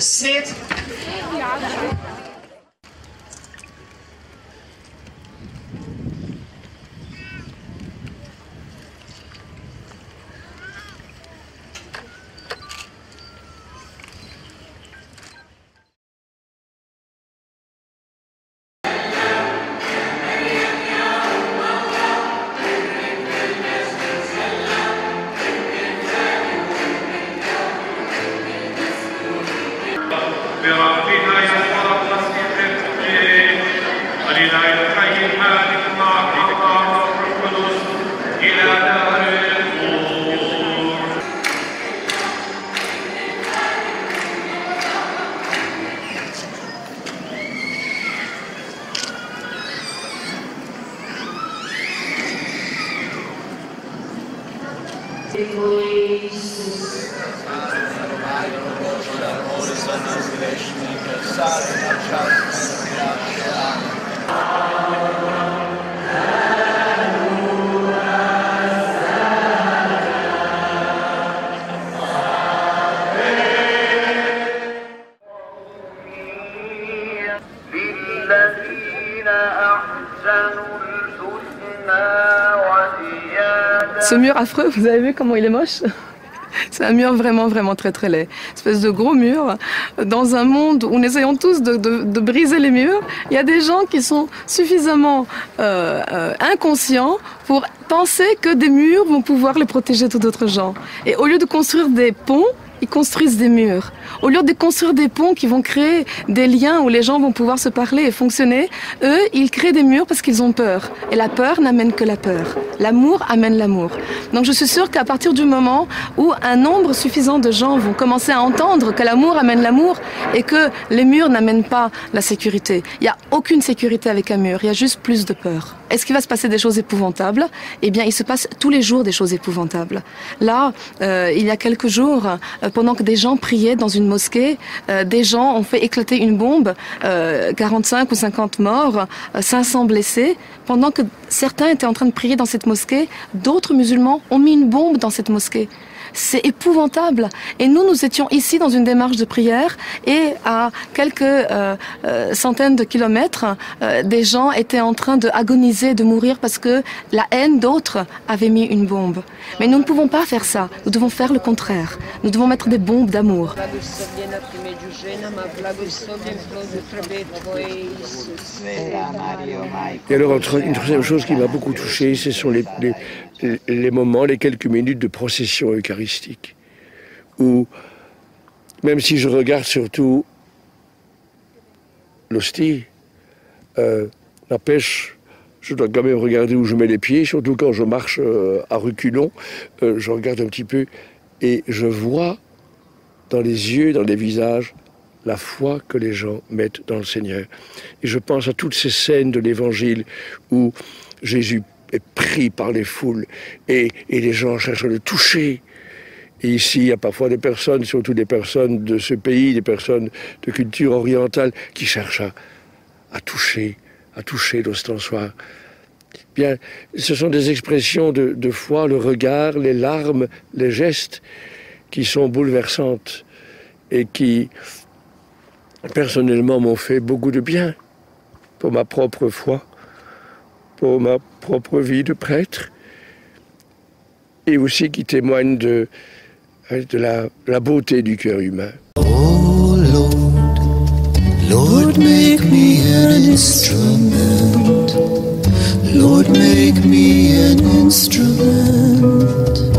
Sit. Ce mur affreux, vous avez vu comment il est moche? C'est un mur vraiment, vraiment très, très laid. Une espèce de gros mur. Dans un monde où nous essayons tous de briser les murs, il y a des gens qui sont suffisamment inconscients pour penser que des murs vont pouvoir les protéger de d'autres gens. Et au lieu de construire des ponts, ils construisent des murs. Au lieu de construire des ponts qui vont créer des liens où les gens vont pouvoir se parler et fonctionner, eux, ils créent des murs parce qu'ils ont peur. Et la peur n'amène que la peur. L'amour amène l'amour. Donc je suis sûre qu'à partir du moment où un nombre suffisant de gens vont commencer à entendre que l'amour amène l'amour et que les murs n'amènent pas la sécurité. Il n'y a aucune sécurité avec un mur, il y a juste plus de peur. Est-ce qu'il va se passer des choses épouvantables? Eh bien, il se passe tous les jours des choses épouvantables. Là, il y a quelques jours, pendant que des gens priaient dans une mosquée, des gens ont fait éclater une bombe, 45 ou 50 morts, 500 blessés. Pendant que certains étaient en train de prier dans cette mosquée, d'autres musulmans ont mis une bombe dans cette mosquée. C'est épouvantable. Et nous étions ici dans une démarche de prière et à quelques centaines de kilomètres, des gens étaient en train d'agoniser, de mourir parce que la haine d'autres avait mis une bombe. Mais nous ne pouvons pas faire ça. Nous devons faire le contraire. Nous devons mettre des bombes d'amour. Et alors, une troisième chose qui m'a beaucoup touché, ce sont les moments, les quelques minutes de procession eucharistique, où, même si je regarde surtout l'hostie, la pêche, je dois quand même regarder où je mets les pieds, surtout quand je marche à reculons, je regarde un petit peu et je vois dans les yeux, dans les visages, la foi que les gens mettent dans le Seigneur. Et je pense à toutes ces scènes de l'Évangile où Jésus est pris par les foules et les gens cherchent à le toucher. Et ici, il y a parfois des personnes, surtout des personnes de ce pays, des personnes de culture orientale, qui cherchent à toucher l'ostensoir. Bien, ce sont des expressions de foi, le regard, les larmes, les gestes qui sont bouleversantes et qui, personnellement, m'ont fait beaucoup de bien pour ma propre foi, pour ma propre vie de prêtre, et aussi qui témoignent de la beauté du cœur humain. Oh Lord, make me an instrument. Lord, make me an instrument.